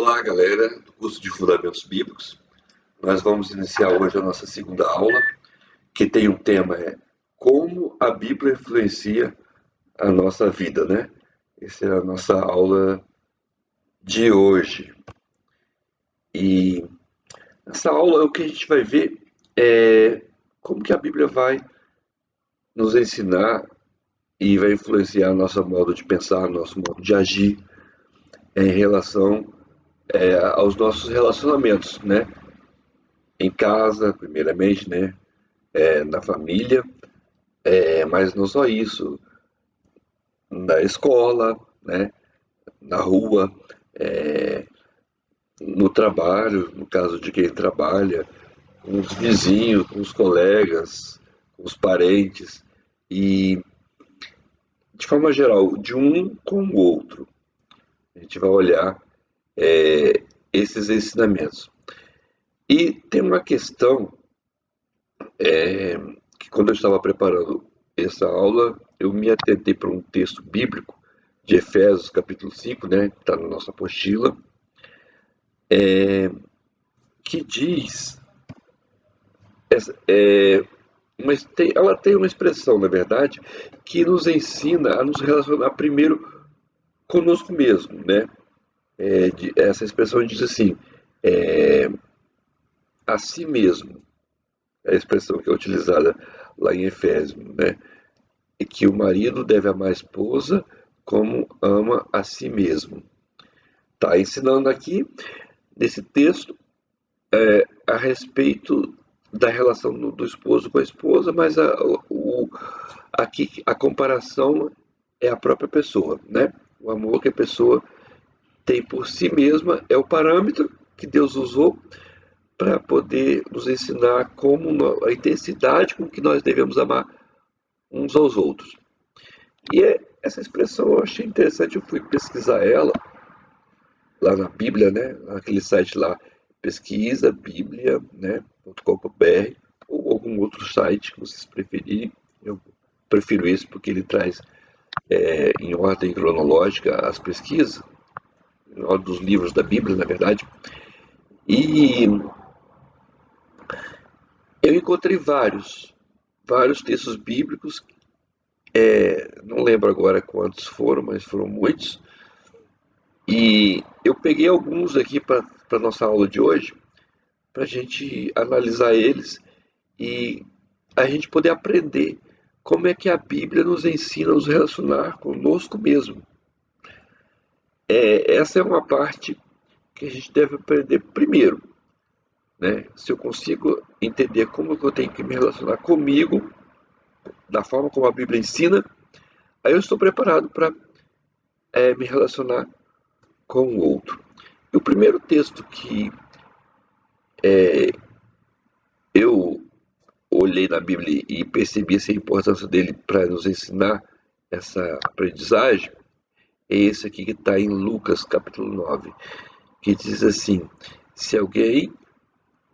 Olá, galera do curso de Fundamentos Bíblicos. Nós vamos iniciar hoje a nossa segunda aula, que tem um tema como a Bíblia influencia a nossa vida, né? Essa é a nossa aula de hoje. E nessa aula o que a gente vai ver é como que a Bíblia vai nos ensinar e vai influenciar nosso modo de pensar, nosso modo de agir em relação aos nossos relacionamentos, né? Em casa, primeiramente, né? Na família, mas não só isso, na escola, né? Na rua, no trabalho, no caso de quem trabalha, com os vizinhos, com os colegas, com os parentes e, de forma geral, de um com o outro. A gente vai olhar esses ensinamentos. E tem uma questão que, quando eu estava preparando essa aula, eu me atentei para um texto bíblico de Efésios, capítulo 5, né, que está na nossa apostila, que diz, ela tem uma expressão, na verdade, que nos ensina a nos relacionar primeiro conosco mesmo, né? Essa expressão diz assim, a si mesmo, é a expressão que é utilizada lá em Efésios, né? E que o marido deve amar a esposa como ama a si mesmo. Está ensinando aqui, nesse texto, a respeito da relação do esposo com a esposa, mas aqui a comparação é a própria pessoa, né? O amor que a pessoa tem por si mesma é o parâmetro que Deus usou para poder nos ensinar como a intensidade com que nós devemos amar uns aos outros. E essa expressão eu achei interessante, eu fui pesquisar ela lá na Bíblia, né? Naquele site lá, pesquisa bíblia, né? .com.br, ou algum outro site que vocês preferirem. Eu prefiro esse porque ele traz em ordem cronológica as pesquisas, em ordem dos livros da Bíblia, na verdade. E eu encontrei vários textos bíblicos, não lembro agora quantos foram, mas foram muitos. E eu peguei alguns aqui para a nossa aula de hoje, para a gente analisar eles e a gente poder aprender como é que a Bíblia nos ensina a nos relacionar conosco mesmo. Essa é uma parte que a gente deve aprender primeiro, né? Se eu consigo entender como eu tenho que me relacionar comigo, da forma como a Bíblia ensina, aí eu estou preparado para me relacionar com o outro. E o primeiro texto que eu olhei na Bíblia e percebi a importância dele para nos ensinar essa aprendizagem, é esse aqui que está em Lucas capítulo 9, que diz assim: se alguém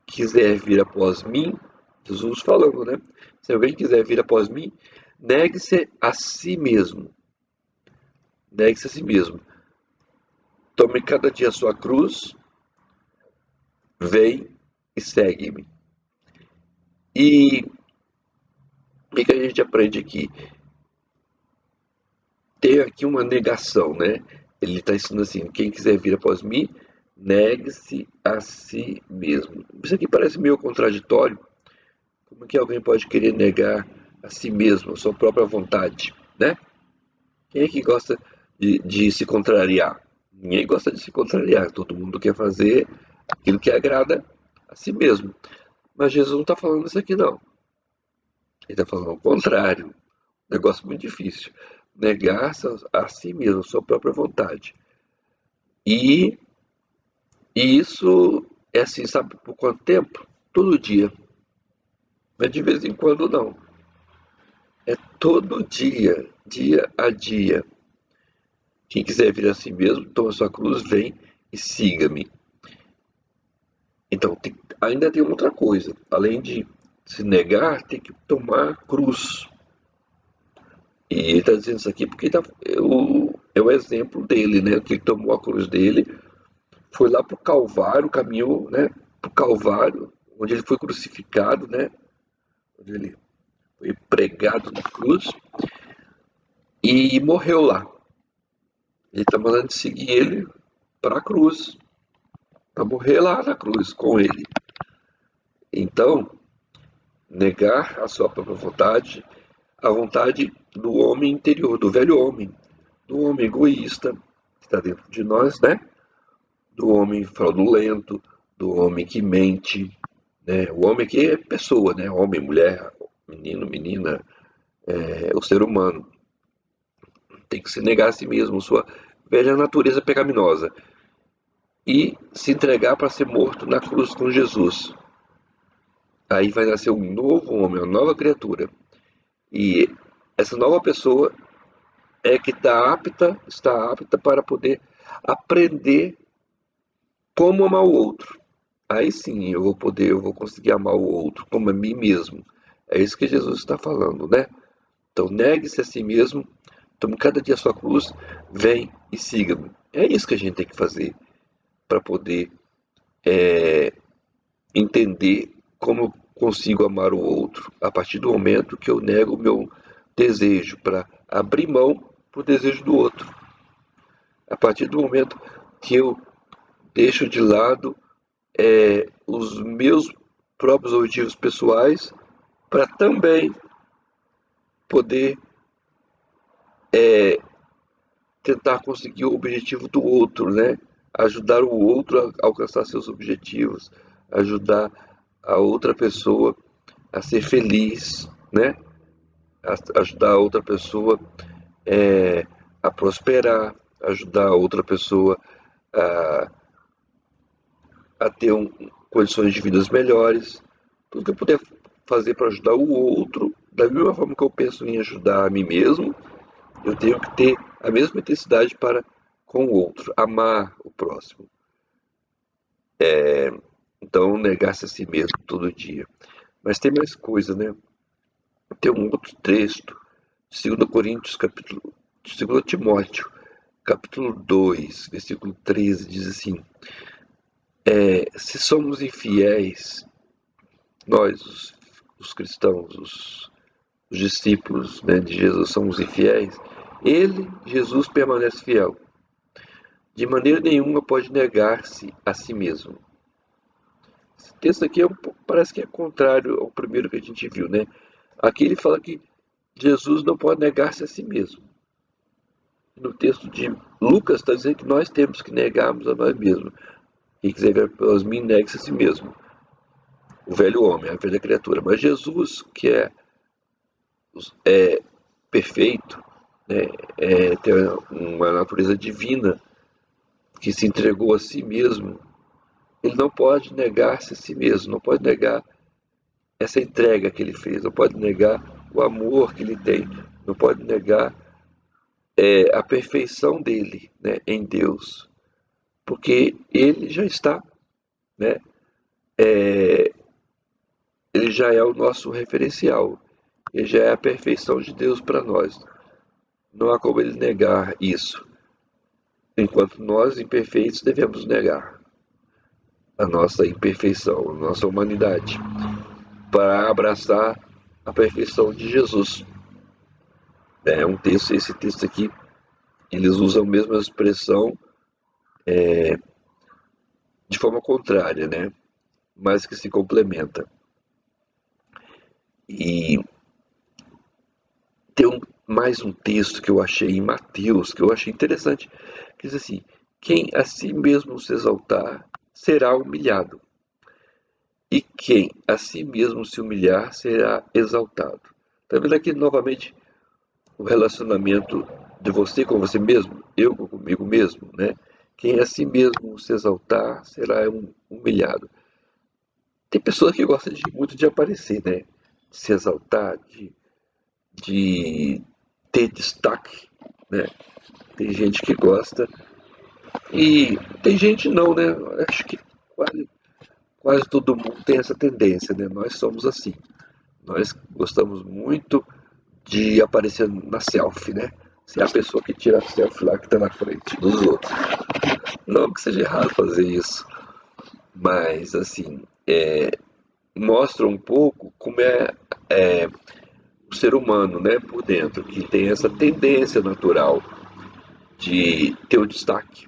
quiser vir após mim, Jesus falando, né? Se alguém quiser vir após mim, negue-se a si mesmo. Negue-se a si mesmo. Tome cada dia a sua cruz, vem e segue-me. E o que a gente aprende aqui? Tem aqui uma negação, né? Ele está ensinando assim: quem quiser vir após mim, negue-se a si mesmo. Isso aqui parece meio contraditório. Como que alguém pode querer negar a si mesmo, a sua própria vontade, né? Quem é que gosta de se contrariar? Ninguém gosta de se contrariar. Todo mundo quer fazer aquilo que agrada a si mesmo. Mas Jesus não está falando isso aqui, não. Ele está falando o contrário. Um negócio muito difícil. Negar-se a si mesmo, a sua própria vontade. E isso é assim, sabe por quanto tempo? Todo dia. Mas de vez em quando não. É todo dia, dia a dia. Quem quiser vir a si mesmo, toma sua cruz, vem e siga-me. Então, ainda tem outra coisa. Além de se negar, tem que tomar cruz. E ele está dizendo isso aqui porque é o exemplo dele, né? Que ele tomou a cruz dele foi lá para o Calvário, caminhou, né, para o Calvário, onde ele foi crucificado, né, onde ele foi pregado na cruz e morreu lá. Ele está mandando seguir ele para a cruz, para morrer lá na cruz com ele. Então, negar a sua própria vontade, a vontade do homem interior, do velho homem, do homem egoísta que está dentro de nós, né? Do homem fraudulento, do homem que mente, né? O homem que é pessoa, né? Homem, mulher, menino, menina, o ser humano. Tem que se negar a si mesmo, sua velha natureza pecaminosa, e se entregar para ser morto na cruz com Jesus. Aí vai nascer um novo homem, uma nova criatura. E essa nova pessoa é que está apta para poder aprender como amar o outro. Aí sim eu vou conseguir amar o outro como a mim mesmo. É isso que Jesus está falando, né? Então negue-se a si mesmo, tome cada dia a sua cruz, vem e siga-me. É isso que a gente tem que fazer para poder entender como eu consigo amar o outro a partir do momento que eu nego o meu desejo para abrir mão para o desejo do outro. A partir do momento que eu deixo de lado os meus próprios objetivos pessoais para também poder tentar conseguir o objetivo do outro, né? Ajudar o outro a alcançar seus objetivos, ajudar a outra pessoa a ser feliz, né? Ajudar a outra pessoa a prosperar, ajudar a outra pessoa a, a ter condições de vida melhores. Tudo que eu puder fazer para ajudar o outro, da mesma forma que eu penso em ajudar a mim mesmo, eu tenho que ter a mesma intensidade para com o outro, amar o próximo. Então, negar-se a si mesmo todo dia. Mas tem mais coisa, né? Tem um outro texto, 2 Coríntios, capítulo, 2 Timóteo, capítulo 2, versículo 13, diz assim: se somos infiéis, nós, os cristãos, os discípulos, né, de Jesus, somos infiéis, ele, Jesus, permanece fiel. De maneira nenhuma pode negar-se a si mesmo. Esse texto aqui parece que é contrário ao primeiro que a gente viu, né? Aqui ele fala que Jesus não pode negar-se a si mesmo. No texto de Lucas está dizendo que nós temos que negarmos a nós mesmos. Quem quiser ver pelas mim, negue-se a si mesmo. O velho homem, a velha criatura. Mas Jesus, que é perfeito, né, tem uma natureza divina, que se entregou a si mesmo, ele não pode negar-se a si mesmo, não pode negar essa entrega que ele fez, não pode negar o amor que ele tem, não pode negar a perfeição dele, né, em Deus, porque ele já está, né, ele já é o nosso referencial, ele já é a perfeição de Deus para nós. Não há como ele negar isso, enquanto nós, imperfeitos, devemos negar a nossa imperfeição, a nossa humanidade, para abraçar a perfeição de Jesus. É um texto, esse texto aqui, eles usam a mesma expressão de forma contrária, né? Mas que se complementa. E tem mais um texto que eu achei em Mateus, que eu achei interessante, que diz assim: quem a si mesmo se exaltar será humilhado, e quem a si mesmo se humilhar será exaltado. Está vendo aqui novamente o relacionamento de você com você mesmo, eu comigo mesmo, né? Quem a si mesmo se exaltar será humilhado. Tem pessoas que gostam muito de aparecer, né? De se exaltar, de ter destaque, né? Tem gente que gosta e tem gente não, né? Acho que quase todo mundo tem essa tendência, né? Nós somos assim. Nós gostamos muito de aparecer na selfie, né? Você é a pessoa que tira a selfie lá que está na frente dos outros. Não que seja errado fazer isso, mas assim, mostra um pouco como é o ser humano, né, por dentro, que tem essa tendência natural de ter o destaque,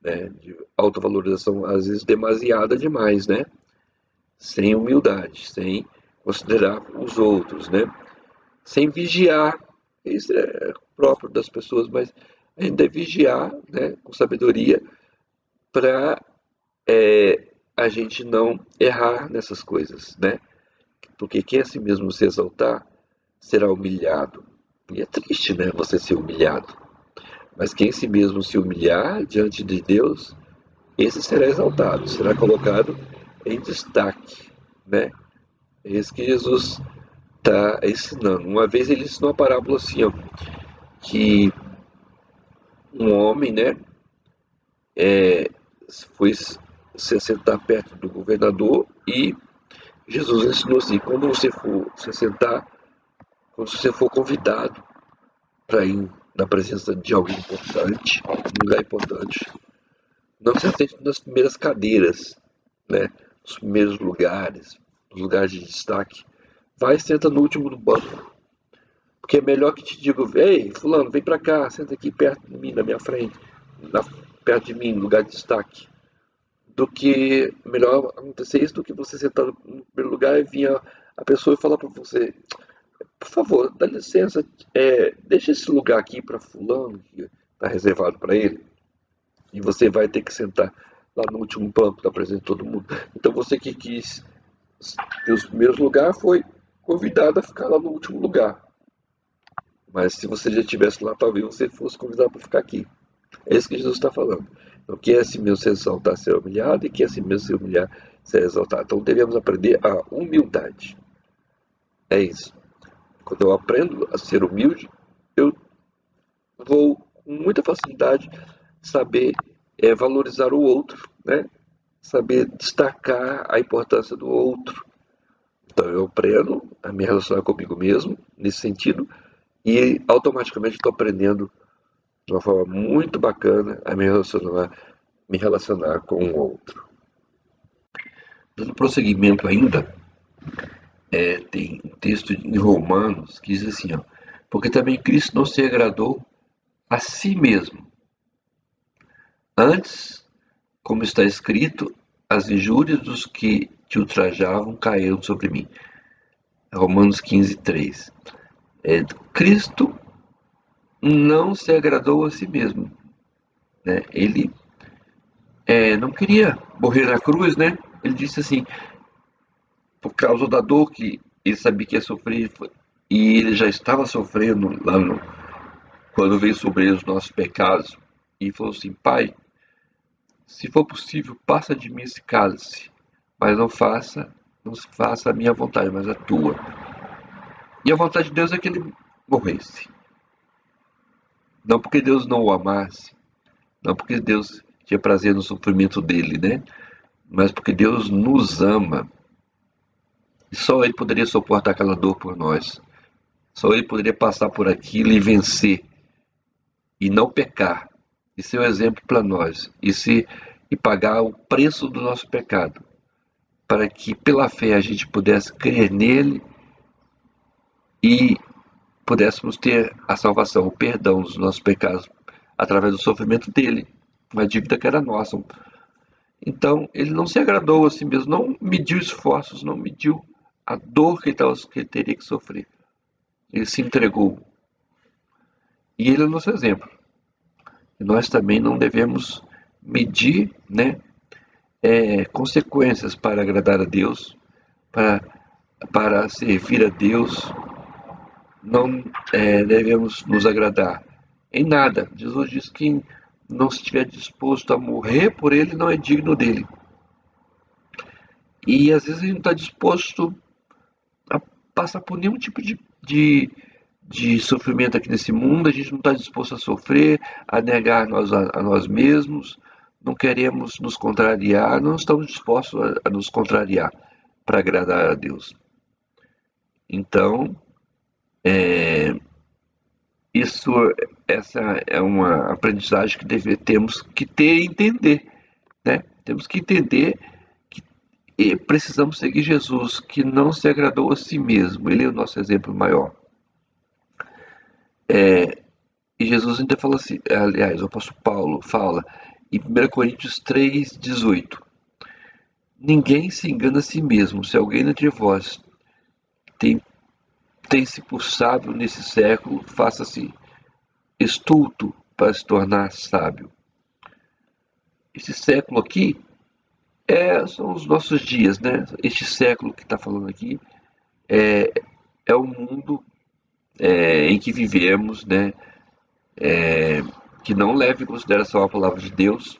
né, de autovalorização às vezes demasiada demais, né, sem humildade, sem considerar os outros, né, sem vigiar. Isso é próprio das pessoas, mas ainda é vigiar, né, com sabedoria para a gente não errar nessas coisas, né? Porque quem a si mesmo se exaltar será humilhado. E é triste, né, você ser humilhado. Mas quem si mesmo se humilhar diante de Deus, esse será exaltado, será colocado em destaque, né? É isso que Jesus está ensinando. Uma vez ele ensinou a parábola assim, ó, que um homem, né, foi se sentar perto do governador e Jesus ensinou assim, quando você for se sentar, quando você for convidado para ir na presença de alguém importante, um lugar importante, não se atente nas primeiras cadeiras, né? Nos primeiros lugares, nos lugares de destaque. Vai e senta no último do banco. Porque é melhor que te diga, ei, fulano, vem para cá, senta aqui perto de mim, na minha frente, na, perto de mim, no lugar de destaque. Do que melhor acontecer isso do que você sentar no primeiro lugar e vir a pessoa e falar para você, por favor, dá licença, deixa esse lugar aqui para fulano, que está reservado para ele, e você vai ter que sentar lá no último banco da presença de todo mundo. Então você que quis ter os primeiros lugares foi convidado a ficar lá no último lugar. Mas se você já estivesse lá, talvez você fosse convidado para ficar aqui. É isso que Jesus está falando. Então, quem é assim mesmo se exaltar será humilhado, e quem é assim mesmo se humilhar será exaltado. Então, devemos aprender a humildade. É isso. Quando eu aprendo a ser humilde, eu vou com muita facilidade saber valorizar o outro, né? Saber destacar a importância do outro. Então eu aprendo a me relacionar comigo mesmo nesse sentido e automaticamente estou aprendendo de uma forma muito bacana a me relacionar com o outro. Dando prosseguimento ainda, tem um texto em Romanos que diz assim, ó, porque também Cristo não se agradou a si mesmo. Antes, como está escrito, as injúrias dos que te ultrajavam caíram sobre mim. Romanos 15:3. Cristo não se agradou a si mesmo, né? Ele não queria morrer na cruz, né? Ele disse assim, por causa da dor que ele sabia que ia sofrer, e ele já estava sofrendo lá quando veio sobre ele os nossos pecados, e falou assim, Pai, se for possível, passa de mim esse cálice, mas não se faça a minha vontade, mas a tua. E a vontade de Deus é que ele morresse. Não porque Deus não o amasse, não porque Deus tinha prazer no sofrimento dele, né? Mas porque Deus nos ama. E só ele poderia suportar aquela dor por nós. Só ele poderia passar por aquilo e vencer. E não pecar. E ser um exemplo para nós. E pagar o preço do nosso pecado. Para que pela fé a gente pudesse crer nele e pudéssemos ter a salvação, o perdão dos nossos pecados através do sofrimento dele. Uma dívida que era nossa. Então, ele não se agradou a si mesmo, não mediu esforços, não mediu a dor que ele teria que sofrer. Ele se entregou. E ele é o nosso exemplo. E nós também não devemos medir, né, consequências para agradar a Deus, para, para servir a Deus. Não devemos nos agradar em nada. Jesus diz que quem não estiver disposto a morrer por ele não é digno dele. E às vezes a gente não está disposto a passar por nenhum tipo de sofrimento aqui nesse mundo, a gente não está disposto a sofrer, a negar a nós mesmos, não queremos nos contrariar, não estamos dispostos a nos contrariar para agradar a Deus. Então, isso, essa é uma aprendizagem que temos que ter e entender, né? Temos que entender que precisamos seguir Jesus, que não se agradou a si mesmo. Ele é o nosso exemplo maior. E Jesus ainda fala assim, aliás, o apóstolo Paulo fala em 1 Coríntios 3,18: ninguém se engana a si mesmo. Se alguém entre vós tem, tem-se por sábio nesse século, faça-se estulto para se tornar sábio. Esse século aqui são os nossos dias, né? Este século que está falando aqui é o mundo em que vivemos, né? Que não leva em consideração a palavra de Deus,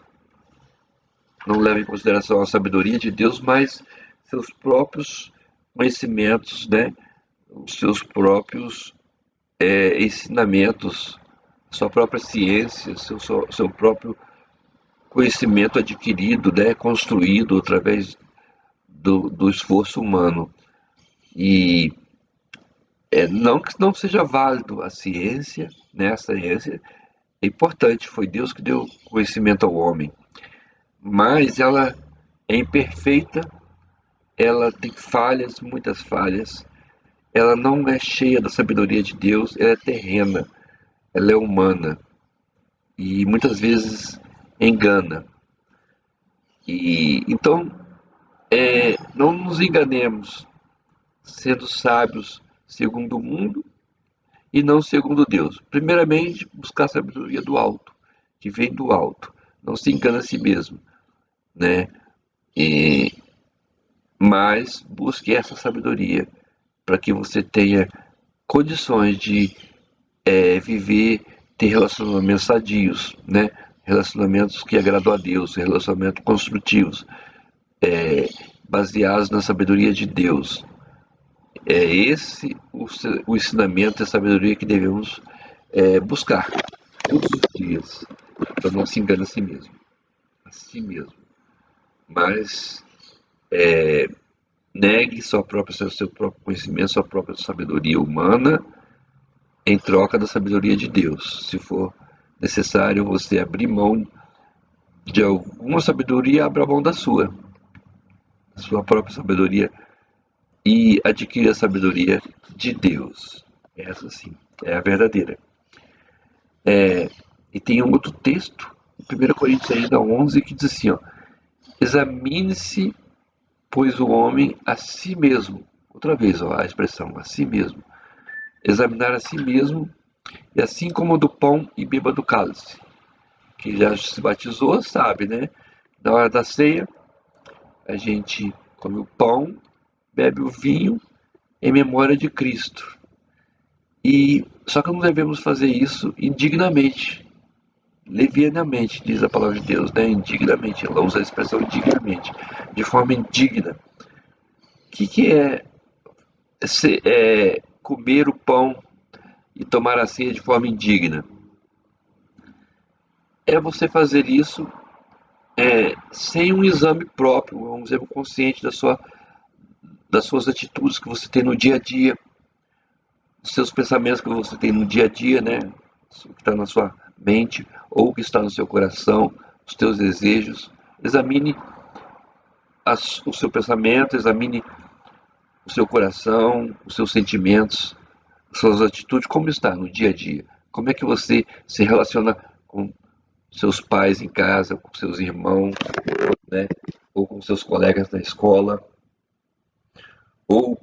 não leva em consideração a sabedoria de Deus, mas seus próprios conhecimentos, né? Os seus próprios ensinamentos, sua própria ciência, seu próprio conhecimento adquirido, né? Construído através do esforço humano. E não que não seja válido a ciência, né? A ciência é importante, foi Deus que deu conhecimento ao homem, mas ela é imperfeita, ela tem falhas, muitas falhas, ela não é cheia da sabedoria de Deus, ela é terrena, ela é humana e muitas vezes engana. E então não nos enganemos, sendo sábios segundo o mundo e não segundo Deus. Primeiramente, buscar a sabedoria do alto, que vem do alto. Não se engana a si mesmo, né? E, mas busque essa sabedoria para que você tenha condições de viver, ter relacionamentos sadios, né? Relacionamentos que agradam a Deus, relacionamentos construtivos, baseados na sabedoria de Deus. É esse o ensinamento e a sabedoria que devemos buscar todos os dias, para não se enganar a si mesmo. Mas negue seu próprio conhecimento, sua própria sabedoria humana em troca da sabedoria de Deus. Se for necessário você abrir mão de alguma sabedoria, abra mão da sua própria sabedoria e adquira a sabedoria de Deus. Essa sim é a verdadeira. E tem um outro texto, 1 Coríntios ainda 11, que diz assim, ó, examine-se, pois o homem a si mesmo, outra vez ó, a expressão, a si mesmo, examinar a si mesmo, e assim como do pão e beba do cálice. Quem já se batizou sabe, né? Na hora da ceia, a gente come o pão, bebe o vinho em memória de Cristo. E só que não devemos fazer isso indignamente, levianamente, diz a palavra de Deus, né? Indignamente, ela usa a expressão indignamente, de forma indigna. O que é comer o pão e tomar a ceia de forma indigna? É você fazer isso sem um exame próprio, um exame consciente das suas atitudes que você tem no dia a dia, dos seus pensamentos que você tem no dia a dia, né? O que está na sua mente ou o que está no seu coração, os teus desejos. Examine o seu pensamento, examine o seu coração, os seus sentimentos, as suas atitudes, como está no dia a dia. Como é que você se relaciona com seus pais em casa, com seus irmãos, né? Ou com seus colegas na escola, ou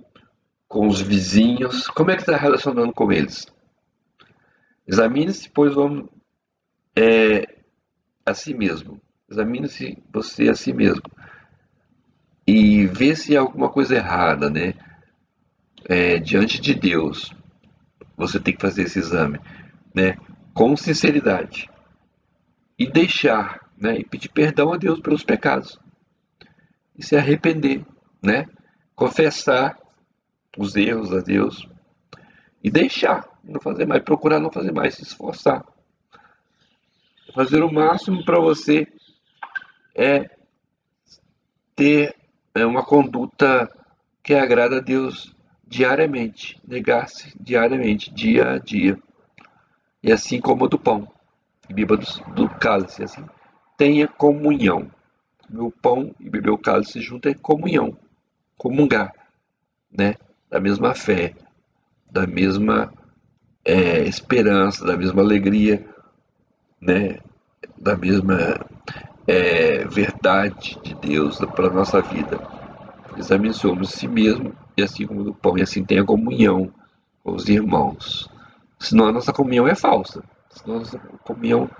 com os vizinhos. Como é que está relacionando com eles? Examine-se, pois, vamos a si mesmo. Examine-se você a si mesmo. E vê se há alguma coisa errada, né? Diante de Deus, você tem que fazer esse exame, né? Com sinceridade. E deixar, né? E pedir perdão a Deus pelos pecados. E se arrepender, né? Confessar os erros a Deus. E deixar, não fazer mais, procurar não fazer mais, se esforçar. Fazer o máximo para você ter uma conduta que agrada a Deus diariamente, negar-se diariamente, dia a dia. e assim coma do pão, e beba do cálice, assim tenha comunhão. Comer o pão e beber o cálice junto é comunhão, comungar, né? Da mesma fé, da mesma esperança, da mesma alegria, né? Da mesma verdade de Deus para a nossa vida. Examinemos si mesmo e assim como do pão, e assim tenha comunhão com os irmãos. Senão a nossa comunhão é falsa, senão a nossa comunhão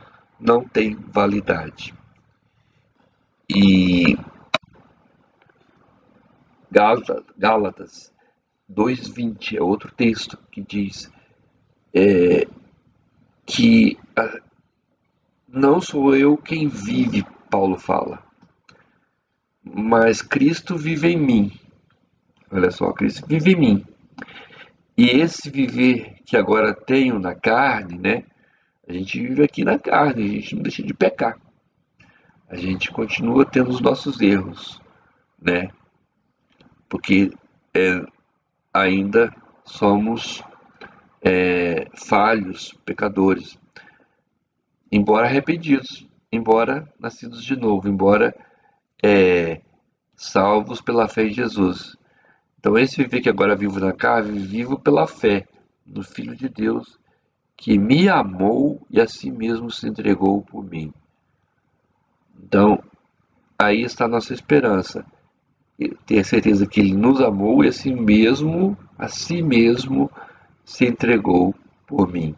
não tem validade. E Gálatas 2:20 é outro texto que diz que não sou eu quem vive, Paulo fala, mas Cristo vive em mim. Olha só, Cristo vive em mim. E esse viver que agora tenho na carne, né? A gente vive aqui na carne, a gente não deixa de pecar. A gente continua tendo os nossos erros, né? Porque ainda somos falhos, pecadores, embora arrependidos, embora nascidos de novo, embora salvos pela fé em Jesus. Então esse viver que agora vivo na carne, vivo pela fé no Filho de Deus, que me amou e a si mesmo se entregou por mim. Então, aí está a nossa esperança. Ter certeza que Ele nos amou e a si mesmo se entregou por mim.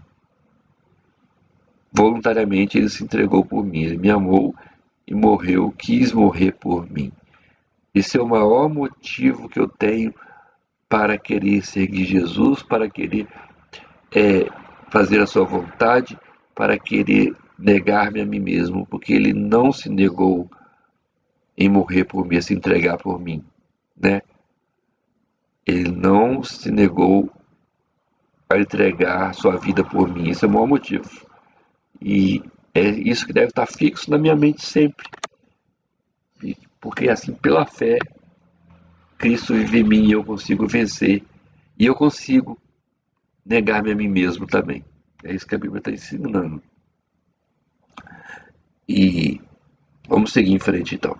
Voluntariamente Ele se entregou por mim. Ele me amou e morreu, quis morrer por mim. Esse é o maior motivo que eu tenho para querer seguir Jesus, para querer fazer a sua vontade, para querer negar-me a mim mesmo, porque Ele não se negou em morrer por mim, a se entregar por mim, né? Ele não se negou a entregar sua vida por mim. Esse é o maior motivo. E é isso que deve estar fixo na minha mente sempre. Porque assim, pela fé, Cristo vive em mim e eu consigo vencer. E eu consigo negar-me a mim mesmo também. É isso que a Bíblia está ensinando. E vamos seguir em frente então.